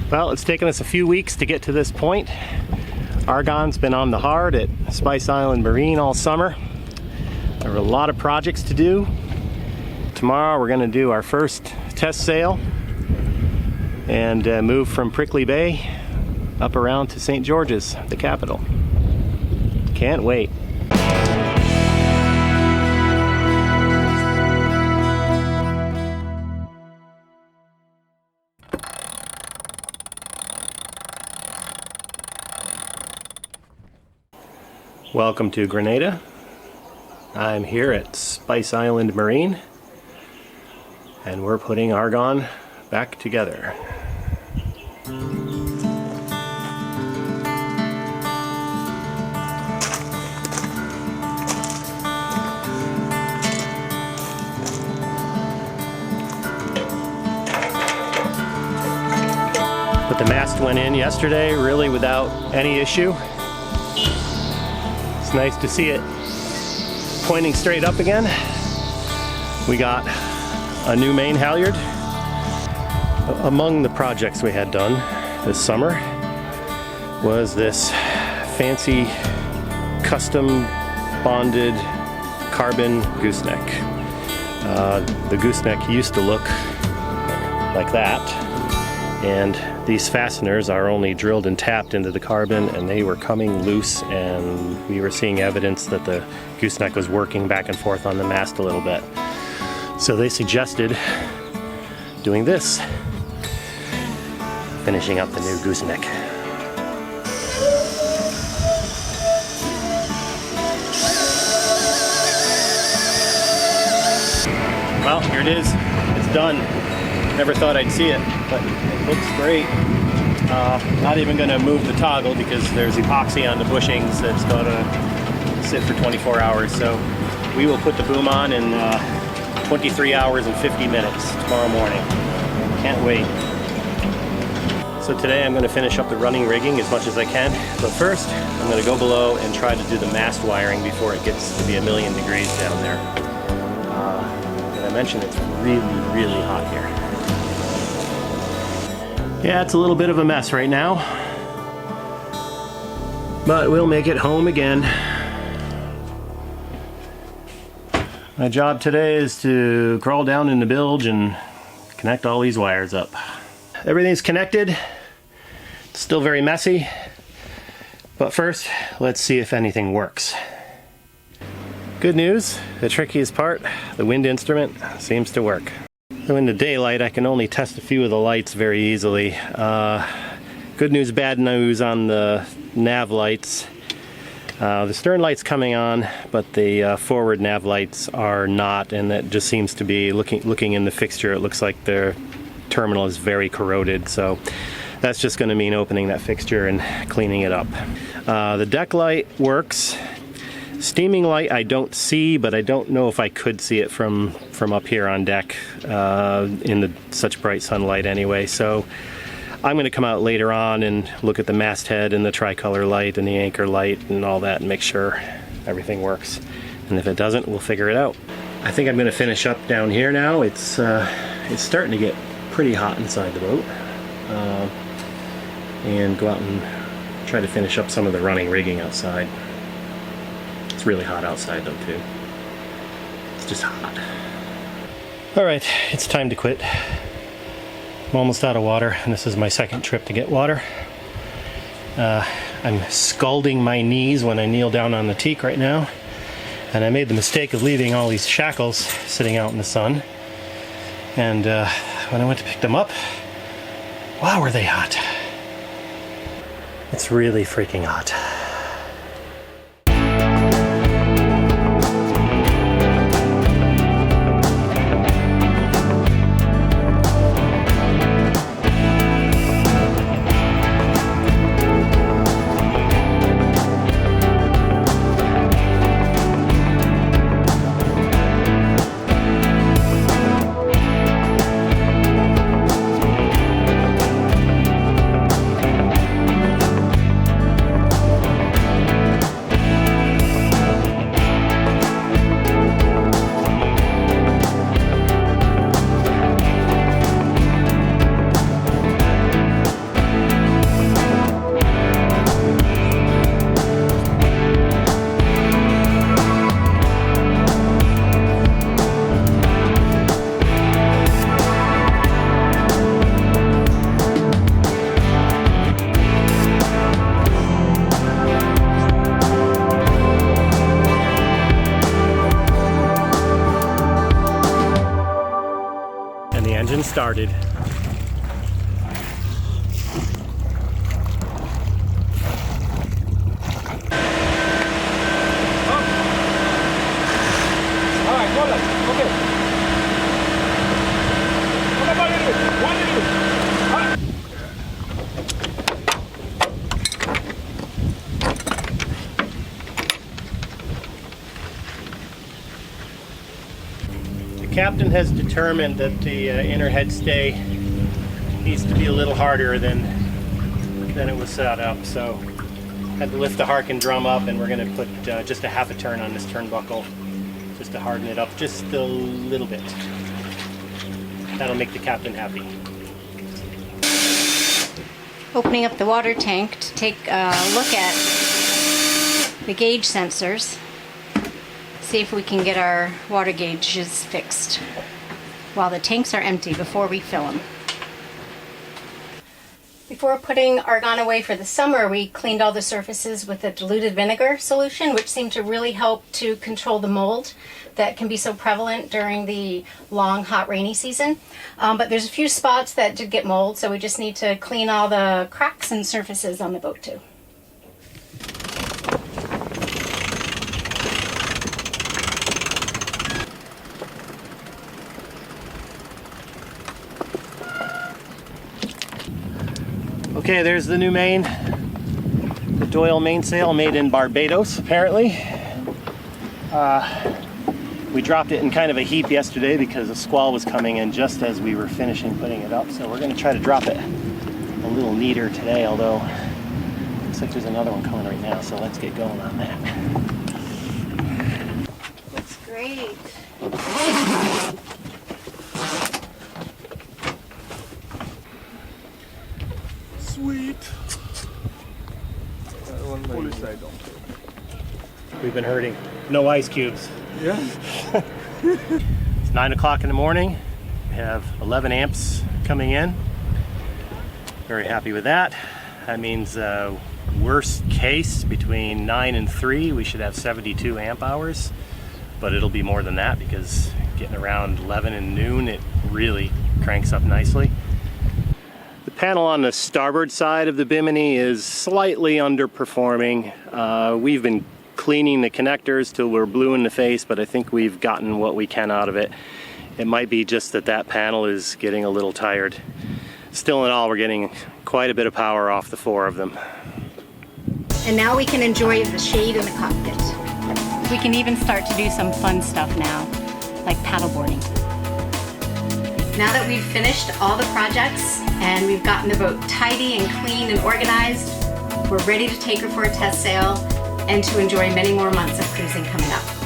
Well, it's taken us a few weeks to get to this point. Argon's been on the hard at Spice Island Marine all summer. There are a lot of projects to do. Tomorrow we're going to do our first test sail and move from Prickly Bay up around to St. George's, the capital. Can't wait. Welcome to Grenada. I'm here at Spice Island Marine and we're putting Argon back together. But the mast went in yesterday really without any issue. It's nice to see it pointing straight up again. We got a new main halyard. Among the projects we had done this summer was this fancy custom bonded carbon gooseneck. The gooseneck used to look like that, and these fasteners are only drilled and tapped into the carbon, and they were coming loose, and we were seeing evidence that the gooseneck was working back and forth on the mast a little bit. So they suggested doing this, finishing up the new gooseneck. Well, here it is. It's done. Never thought I'd see it, but it looks great. Not even going to move the toggle because there's epoxy on the bushings that's going to sit for 24 hours. So we will put the boom on in 23 hours and 50 minutes tomorrow morning. Can't wait. So today I'm going to finish up the running rigging as much as I can. But first, I'm going to go below and try to do the mast wiring before it gets to be 1,000,000 degrees down there. As I mentioned, it's really, really hot here. Yeah, it's a little bit of a mess right now, but we'll make it home again. My job today is to crawl down in the bilge and connect all these wires up. Everything's connected. It's still very messy, but first, let's see if anything works. Good news, the trickiest part, the wind instrument seems to work. So in the daylight, I can only test a few of the lights very easily. Good news, bad news on the nav lights. The stern light's coming on, but the forward nav lights are not, and that just seems to be, looking in the fixture, it looks like the terminal is very corroded, so that's just going to mean opening that fixture and cleaning it up. The deck light works. Steaming light I don't see, but I don't know if I could see it from up here on deck in such bright sunlight anyway. So I'm going to come out later on and look at the masthead and the tricolor light and the anchor light and all that and make sure everything works. And if it doesn't, we'll figure it out. I think I'm going to finish up down here now. It's starting to get pretty hot inside the boat. And go out and try to finish up some of the running rigging outside. It's really hot outside though too. It's just hot. Alright, it's time to quit. I'm almost out of water, and this is my second trip to get water. I'm scalding my knees when I kneel down on the teak right now, and I made the mistake of leaving all these shackles sitting out in the sun. And when I went to pick them up, wow, were they hot. It's really freaking hot. started. The captain has determined that the inner head stay needs to be a little harder than it was set up, so had to lift the Argon drum up, and we're going to put just a half a turn on this turnbuckle just to harden it up just a little bit. That'll make the captain happy. Opening up the water tank to take a look at the gauge sensors. See if we can get our water gauges fixed while the tanks are empty before we fill them. Before putting Argon away for the summer, we cleaned all the surfaces with a diluted vinegar solution, which seemed to really help to control the mold that can be so prevalent during the long, hot, rainy season. But there's a few spots that did get mold, so we just need to clean all the cracks and surfaces on the boat too. Okay, there's the new main, the Doyle mainsail, made in Barbados, apparently. We dropped it in kind of a heap yesterday because a squall was coming in just as we were finishing putting it up, so we're going to try to drop it a little neater today, although it looks like there's another one coming right now, so let's get going on that. Looks great. Sweet. We've been hurting. No ice cubes. Yeah. It's 9 o'clock in the morning. We have 11 amps coming in. Very happy with that. That means worst case between 9 and 3 we should have 72 amp hours, but it'll be more than that because getting around 11 and noon it really cranks up nicely. The panel on the starboard side of the bimini is slightly underperforming. We've been cleaning the connectors till we're blue in the face, but I think we've gotten what we can out of it. It might be just that that panel is getting a little tired. Still in all, we're getting quite a bit of power off the 4 of them. And now we can enjoy the shade in the cockpit. We can even start to do some fun stuff now, like paddleboarding. Now that we've finished all the projects and we've gotten the boat tidy and clean and organized, we're ready to take her for a test sail and to enjoy many more months of cruising coming up.